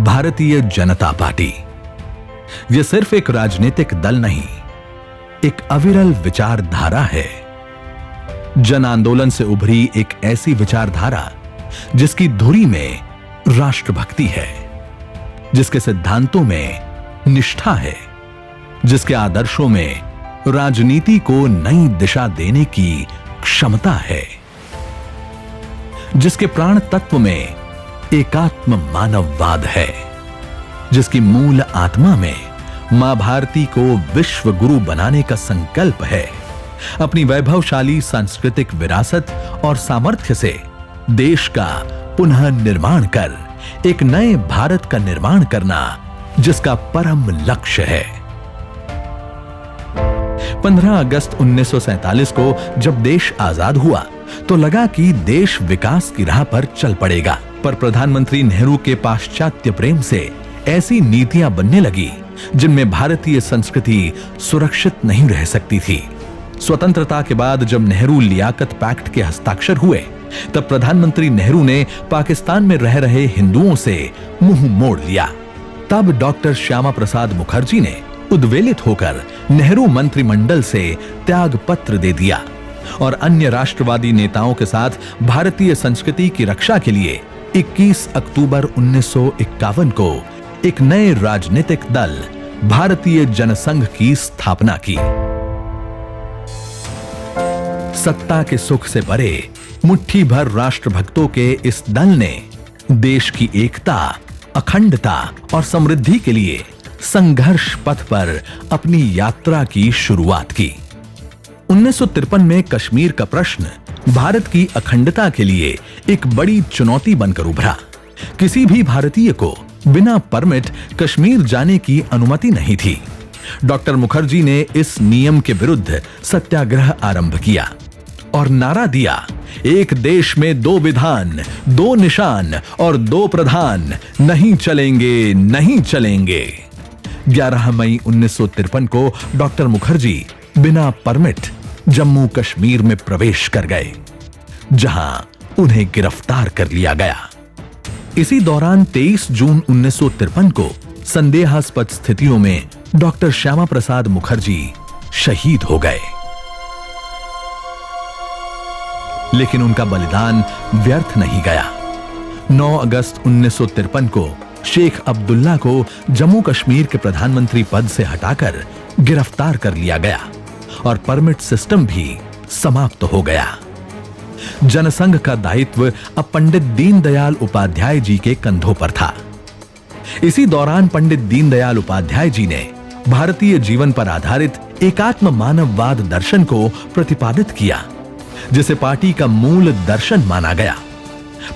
Bharatiya Janata party. यह सिर्फ एक राजनीतिक दल नहीं, एक अविरल विचारधारा है। जन आंदोलन से उभरी एक ऐसी विचारधारा जिसकी धुरी में राष्ट्रभक्ति है, जिसके सिद्धांतों में निष्ठा है, जिसके आदर्शों में राजनीति को नई दिशा देने की क्षमता है, जिसके प्राण तत्व में एकात्म मानववाद है, जिसकी मूल आत्मा में मां भारती को विश्व गुरु बनाने का संकल्प है। अपनी वैभवशाली सांस्कृतिक विरासत और सामर्थ्य से देश का पुनः निर्माण कर एक नए भारत का निर्माण करना जिसका परम लक्ष्य है। 15 अगस्त 1947 को जब देश आजाद हुआ तो लगा कि देश विकास की राह पर चल पड़ेगा, पर प्रधानमंत्री नेहरू के पाश्चात्य प्रेम से ऐसी नीतियां बनने लगी जिनमें भारतीय संस्कृति सुरक्षित नहीं रह सकती थी। स्वतंत्रता के बाद जब नेहरू लियाकत पैक्ट के हस्ताक्षर हुए तब प्रधानमंत्री नेहरू ने पाकिस्तान में रह रहे हिंदुओं से मुंह मोड़ लिया। तब डॉक्टर श्यामा प्रसाद मुखर्जी ने उद्वेलित होकर नेहरू मंत्रिमंडल से त्याग पत्र दे दिया और अन्य राष्ट्रवादी नेताओं के साथ भारतीय संस्कृति की रक्षा के लिए 21 अक्टूबर 1951 को एक नए राजनीतिक दल भारतीय जनसंघ की स्थापना की। सत्ता के सुख से परे मुट्ठी भर राष्ट्रभक्तों के इस दल ने देश की एकता, अखंडता और समृद्धि के लिए संघर्ष पथ पर अपनी यात्रा की शुरुआत की। 1953 में कश्मीर का प्रश्न भारत की अखंडता के लिए एक बड़ी चुनौती बनकर उभरा। किसी भी भारतीय को बिना परमिट कश्मीर जाने की अनुमति नहीं थी। डॉक्टर मुखर्जी ने इस नियम के विरुद्ध सत्याग्रह आरंभ किया और नारा दिया, एक देश में दो विधान, दो निशान और दो प्रधान, नहीं चलेंगे, नहीं चलेंगे। 11 मई 1953 को डॉक्टर मुखर्जी बिना परमिट जम्मू कश्मीर में प्रवेश कर गए, जहां उन्हें गिरफ्तार कर लिया गया। इसी दौरान 23 जून 1953 को संदेहास्पद स्थितियों में डॉक्टर श्यामा प्रसाद मुखर्जी शहीद हो गए, लेकिन उनका बलिदान व्यर्थ नहीं गया। 9 अगस्त 1953 को शेख अब्दुल्ला को जम्मू कश्मीर के प्रधानमंत्री पद से हटाकर गिरफ्तार कर लिया गया और परमिट सिस्टम भी समाप्त हो गया। जनसंघ का दायित्व अब पंडित दीनदयाल उपाध्याय जी के कंधों पर था। इसी दौरान पंडित दीनदयाल उपाध्याय जी ने भारतीय जीवन पर आधारित एकात्म मानववाद दर्शन को प्रतिपादित किया, जिसे पार्टी का मूल दर्शन माना गया।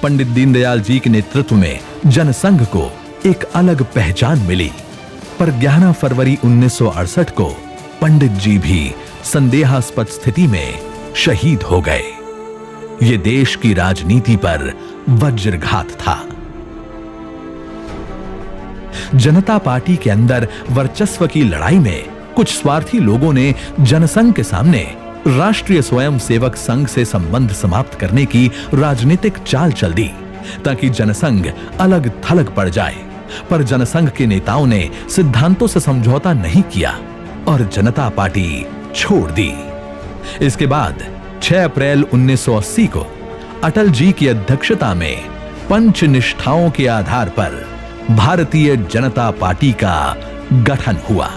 पंडित दीनदयाल जी के नेतृत्व में जनसंघ को एक अलग पहचान मिली, पर 11 फरवरी 1968 को पंडित जी भी संदेहास्पद स्थिति में शहीद हो गए। ये देश की राजनीति पर वज्रघात था। जनता पार्टी के अंदर वर्चस्व की लड़ाई में कुछ स्वार्थी लोगों ने जनसंघ के सामने राष्ट्रीय स्वयंसेवक संघ से संबंध समाप्त करने की राजनीतिक चाल चल दी ताकि जनसंघ अलग थलग पड़ जाए, पर जनसंघ के नेताओं ने सिद्धांतों से समझौता नहीं किया और जनता पार्टी छोड़ दी। इसके बाद 6 अप्रैल 1980 को अटल जी की अध्यक्षता में पंच निष्ठाओं के आधार पर भारतीय जनता पार्टी का गठन हुआ।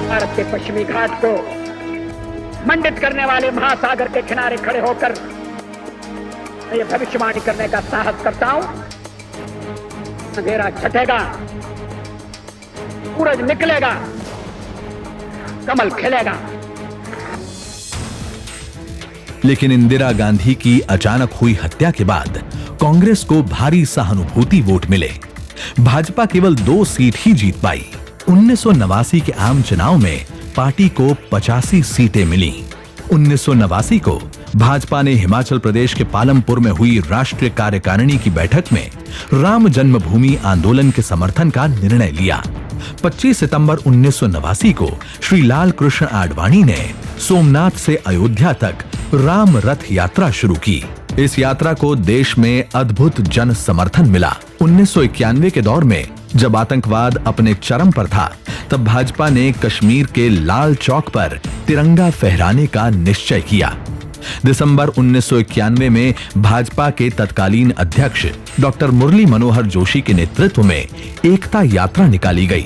भारत के पश्चिमी घाट को मंडित करने वाले महासागर के किनारे खड़े होकर मैं ये भविष्यवाणी करने का साहस करता हूं, अंधेरा छटेगा, सूरज निकलेगा, कमल खिलेगा। लेकिन इंदिरा गांधी की अचानक हुई हत्या के बाद कांग्रेस को भारी सहानुभूति वोट मिले। भाजपा केवल 2 सीट ही जीत पाई। 1989 के आम चुनाव में पार्टी को 85 सीटें मिली। 1989 को भाजपा ने हिमाचल प्रदेश के पालमपुर में हुई राष्ट्रीय कार्यकारिणी की बैठक में राम जन्मभूमि आंदोलन के समर्थन का निर्णय लिया। 25 सितंबर 1989 को श्री लाल कृष्ण आडवाणी ने सोमनाथ से अयोध्या तक राम रथ यात्रा शुरू की इस यात्रा को देश में अद्भुत जन समर्थन मिला। 1991 के दौर में जब आतंकवाद अपने चरम पर था, तब भाजपा ने कश्मीर के लाल चौक पर तिरंगा फहराने का निश्चय किया। दिसंबर 1991 में भाजपा के तत्कालीन अध्यक्ष डॉक्टर मुरली मनोहर जोशी के नेतृत्व में एकता यात्रा निकाली गई।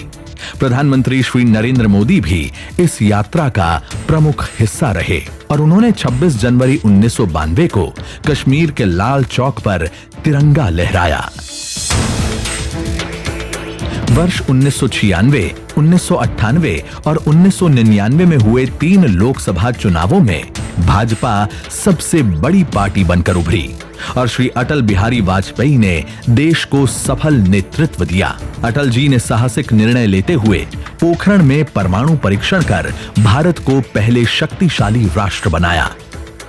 प्रधानमंत्री श्री नरेंद्र मोदी भी इस यात्रा का प्रमुख हिस्सा रहे और उन्होंने 26 जनवरी 1992 को कश्मीर के लाल चौक पर तिरंगा लहराया। वर्ष 1996, 1998 और 1999 में हुए 3 लोकसभा चुनावों में भाजपा सबसे बड़ी पार्टी बनकर उभरी और श्री अटल बिहारी वाजपेयी ने देश को सफल नेतृत्व दिया। अटल जी ने साहसिक निर्णय लेते हुए पोखरण में परमाणु परीक्षण कर भारत को पहले शक्तिशाली राष्ट्र बनाया।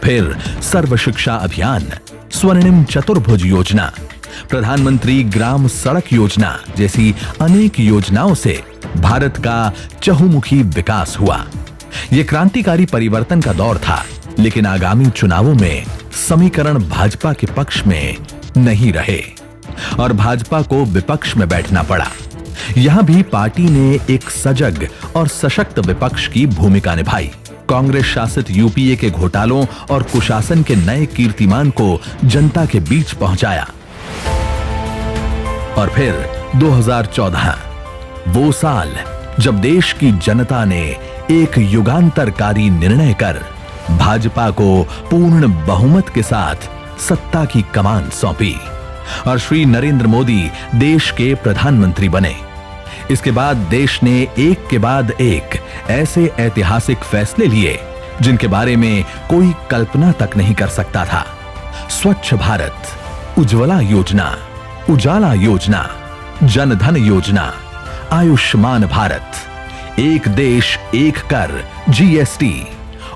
फिर सर्व शिक्षा अभियान, स्वर्णिम चतुर्भुज योजना, प्रधानमंत्री ग्राम सड़क योजना जैसी अनेक योजनाओं से भारत का चहुमुखी विकास हुआ। यह क्रांतिकारी परिवर्तन का दौर था, लेकिन आगामी चुनावों में समीकरण भाजपा के पक्ष में नहीं रहे और भाजपा को विपक्ष में बैठना पड़ा। यहां भी पार्टी ने एक सजग और सशक्त विपक्ष की भूमिका निभाई। कांग्रेस शासित यूपीए के घोटालों और कुशासन के नए कीर्तिमान को जनता के बीच पहुंचाया। और फिर 2014, वो साल जब देश की जनता ने एक युगांतरकारी निर्णय कर भाजपा को पूर्ण बहुमत के साथ सत्ता की कमान सौंपी और श्री नरेंद्र मोदी देश के प्रधानमंत्री बने। इसके बाद देश ने एक के बाद एक ऐसे ऐतिहासिक फैसले लिए जिनके बारे में कोई कल्पना तक नहीं कर सकता था। स्वच्छ भारत, उज्ज्वला योजना, उजाला योजना, जन धन योजना, आयुष्मान भारत, एक देश एक कर, जीएसटी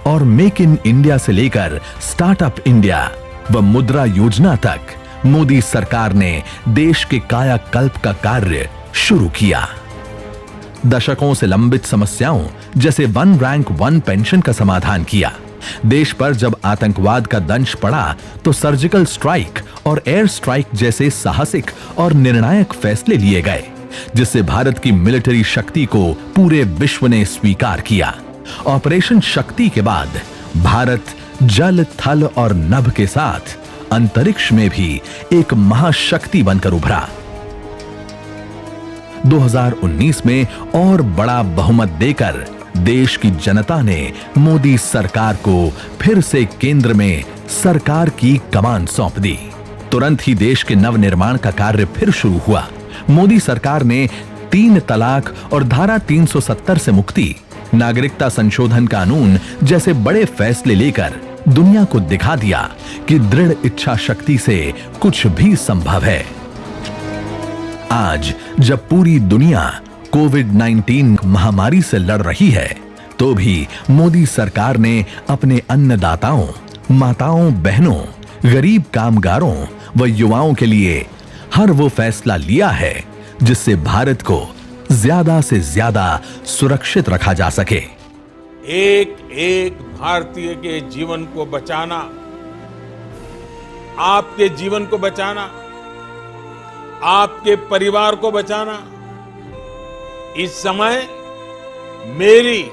और मेक इन इंडिया से लेकर स्टार्टअप इंडिया व मुद्रा योजना तक मोदी सरकार ने देश के कायाकल्प का कार्य शुरू किया। दशकों से लंबित समस्याओं जैसे 1 रैंक 1 पेंशन का समाधान किया। देश पर जब आतंकवाद का दंश पड़ा तो सर्जिकल स्ट्राइक और एयर स्ट्राइक जैसे साहसिक और निर्णायक फैसले लिए गए, जिससे भारत की मिलिट्री शक्ति को पूरे विश्व ने स्वीकार किया। ऑपरेशन शक्ति के बाद भारत जल, थल और नभ के साथ अंतरिक्ष में भी एक महाशक्ति बनकर उभरा। 2019 में और बड़ा बहुमत देकर देश की जनता ने मोदी सरकार को फिर से केंद्र में सरकार की कमान सौंप दी। तुरंत ही देश के नवनिर्माण का कार्य फिर शुरू हुआ। मोदी सरकार ने 3 तलाक और धारा 370 से मुक्ति, नागरिकता संशोधन कानून जैसे बड़े फैसले लेकर दुनिया को दिखा दिया कि दृढ़ इच्छा शक्ति से कुछ भी संभव है। आज जब पूरी दुनिया कोविड-19 महामारी से लड़ रही है, तो भी मोदी सरकार ने अपने अन्नदाताओं, माताओं, बहनों, गरीब कामगारों व युवाओं के लिए हर वो फैसला लिया है जिससे भारत को ज्यादा से ज्यादा सुरक्षित रखा जा सके। एक एक भारतीय के जीवन को बचाना, आपके जीवन को बचाना, आपके परिवार को बचाना इस समय मेरी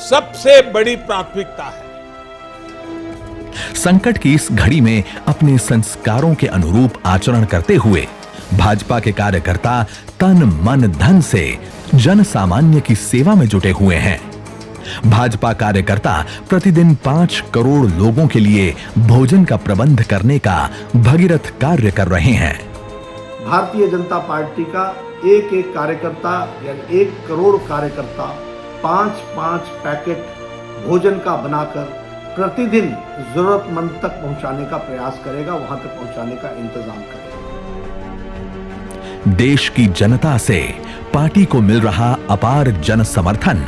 सबसे बड़ी प्राथमिकता है। संकट की इस घड़ी में अपने संस्कारों के अनुरूप आचरण करते हुए भाजपा के कार्यकर्ता तन मन धन से जन सामान्य की सेवा में जुटे हुए हैं। भाजपा कार्यकर्ता प्रतिदिन 5 करोड़ लोगों के लिए भोजन का प्रबंध करने का भगीरथ कार्य कर रहे हैं। भारतीय जनता पार्टी का एक एक कार्यकर्ता यानी 1 करोड़ कार्यकर्ता 5-5 पैकेट भोजन का बनाकर प्रतिदिन जरूरतमंद तक पहुंचाने का प्रयास करेगा, वहां तक पहुंचाने का इंतजाम करेगा। देश की जनता से पार्टी को मिल रहा अपार जन समर्थन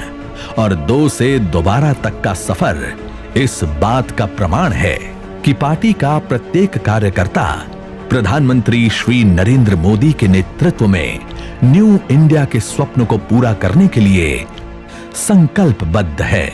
और 2 से दोबारा तक का सफर इस बात का प्रमाण है कि पार्टी का प्रत्येक कार्यकर्ता प्रधानमंत्री श्री नरेंद्र मोदी के नेतृत्व में न्यू इंडिया के स्वप्न को पूरा करने के लिए संकल्पबद्ध है।